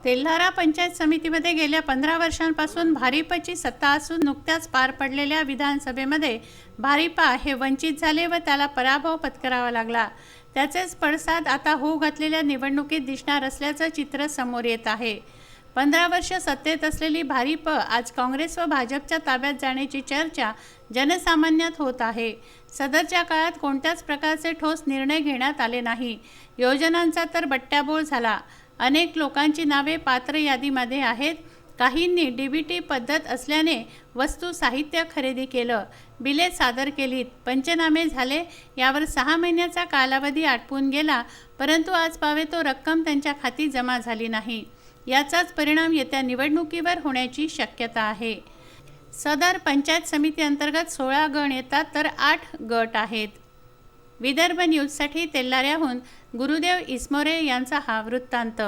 तेल्हारा पंचायत समितीमध्ये गेल्या 15 वर्षांपासून भारिपची सत्ता असून नुकत्याच पार पडलेल्या विधानसभेमध्ये भारिप हे वंचित झाले व त्याला पराभव पत्करावा लागला। त्याचेच पडसाद आता होऊ घातलेल्या निवडणुकीत दिसणार असल्याचं चित्र समोर येत आहे। 15 वर्ष सत्तेत असलेली भारिप आज काँग्रेस व भाजपच्या ताब्यात जाण्याची चर्चा जनसामान्यात होत आहे। सदरच्या काळात कोणत्याच प्रकारचे ठोस निर्णय घेण्यात आले नाही। योजनांचा तर बट्ट्याबोळ झाला। अनेक लोकांची नावे पात्र यादीमध्ये आहेत। काहींनी डीबीटी पद्धत असल्याने वस्तू साहित्य खरेदी केलं, बिले सादर केलीत, पंचनामे झाले। यावर 6 महिन्याचा कालावधी आटपून गेला, परंतु आज पावे तो रक्कम त्यांच्या खाती जमा झाली नाही। याचाच परिणाम येत्या निवडणुकीवर होण्याची शक्यता आहे। सदर पंचायत समिती अंतर्गत 16 गण येतात तर 8 गट आहेत। विदर्भ न्यूजसाठी तेल्हाऱ्याहून गुरुदेव इसमोरे यांचा हा वृत्तांत।